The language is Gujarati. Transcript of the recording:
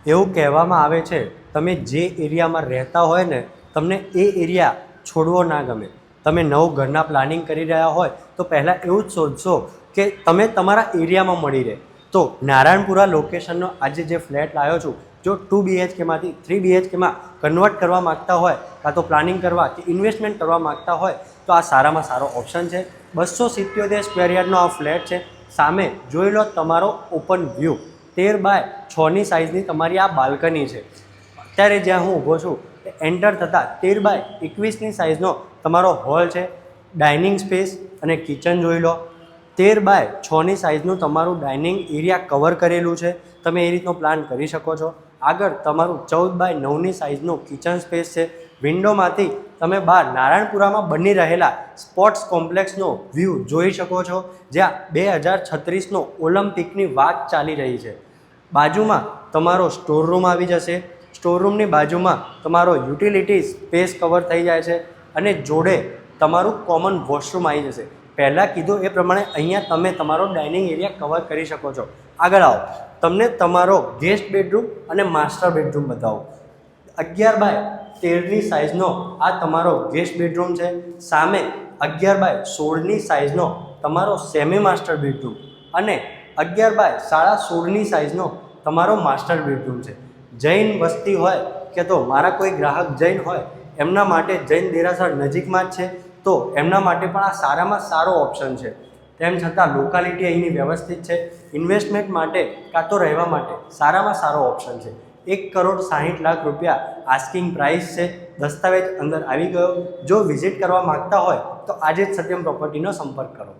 એવું કહેવામાં આવે છે તમે જે એરિયામાં રહેતા હોય ને તમને એ એરિયા છોડવો ના ગમે. તમે નવું ઘરના પ્લાનિંગ કરી રહ્યા હોય તો પહેલાં એવું જ સોચશો કે તમે તમારા એરિયામાં મળી રહે. તો નારાયણપુરા લોકેશનનો આજે જે ફ્લેટ લાવ્યો છું, જો 2 BHKમાંથી 3 BHKમાં કન્વર્ટ કરવા માગતા હોય કાં તો પ્લાનિંગ કરવા કે ઇન્વેસ્ટમેન્ટ કરવા માગતા હોય તો આ સારામાં સારો ઓપ્શન છે. 277 સ્ક્વેર યાર્ડનો આ ફ્લેટ છે. સામે જોઈ લો તમારો ઓપન વ્યૂ. 13x6ની સાઇઝની તમારી આ બાલ્કની છે. અત્યારે જ્યાં હું ઊભો છું એન્ટર થતાં 13x21ની સાઇઝનો તમારો હોલ છે. ડાઇનિંગ સ્પેસ અને કિચન જોઈ લો. 13x6ની સાઇઝનું તમારું ડાઇનિંગ એરિયા કવર કરેલું છે. તમે એ રીતનો પ્લાન કરી શકો છો. આગળ તમારું 14x9ની સાઇઝનું કિચન સ્પેસ છે. વિન્ડોમાંથી તમે બહાર નારાયણપુરામાં બની રહેલા સ્પોર્ટ્સ કોમ્પ્લેક્સનો વ્યૂ જોઈ શકો છો, જ્યાં 2036નો ઓલિમ્પિકની વાત ચાલી રહી છે. બાજુમાં તમારો સ્ટોર રૂમ આવી જશે. સ્ટોર રૂમની બાજુમાં તમારો યુટિલિટી સ્પેસ કવર થઈ જાય છે અને જોડે તમારું કોમન વોશરૂમ આવી જશે. પહેલાં કીધું એ પ્રમાણે અહીંયા તમે તમારો ડાઇનિંગ એરિયા કવર કરી શકો છો. આગળ આવો, તમને તમારો ગેસ્ટ બેડરૂમ અને માસ્ટર બેડરૂમ બતાવો. 11x13ની સાઇઝનો આ તમારો ગેસ્ટ બેડરૂમ છે. સામે 11x16ની સાઇઝનો તમારો સેમી માસ્ટર બેડરૂમ અને 11x16ની સાઇઝનો તમારો માસ્ટર બેડરૂમ છે. જૈન વસ્તી હોય કે તો મારા કોઈ ગ્રાહક જૈન હોય એમના માટે જૈન દેરાસર નજીકમાં જ છે, તો એમના માટે પણ આ સારામાં સારો ઓપ્શન છે. તેમ છતાં લોકાલિટી અહીંની વ્યવસ્થિત છે. ઇન્વેસ્ટમેન્ટ માટે કાં તો રહેવા માટે સારામાં સારો ઓપ્શન છે. 1,60,00,000 રૂપિયા આસ્કિંગ પ્રાઇસ છે. દસ્તાવેજ અંદર આવી ગયો. જો વિઝિટ કરવા માગતા હોય તો આજે જ સત્યમ પ્રોપર્ટીનો સંપર્ક કરો.